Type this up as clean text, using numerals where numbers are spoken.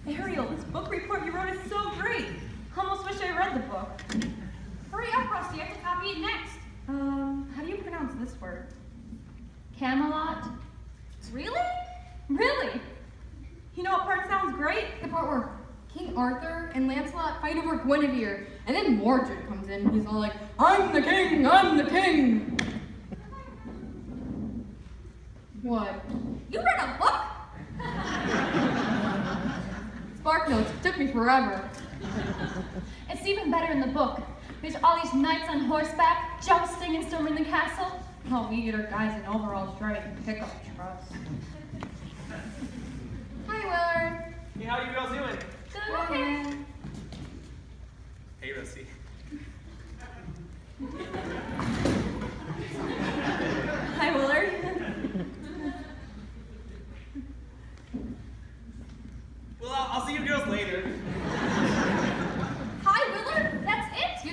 Ariel, this book report you wrote is so great. Almost wish I read the book. Hurry up, Rusty. I have to copy it next. How do you pronounce this word? Camelot. Really? Really? You know what part sounds great? The part where King Arthur and Lancelot fight over Guinevere, and then Mordred comes in and he's all like, I'm the king, I'm the king. What? You read a book? Spark Notes, it took me forever. It's even better in the book. There's all these knights on horseback, jousting and storming the castle. While we get our guys in overalls dry and pick up truss. Hi, Willard. Hey, how you girls doing? Good. Okay. Hey, Rusty. Hi, Willard. Well, I'll see you girls later.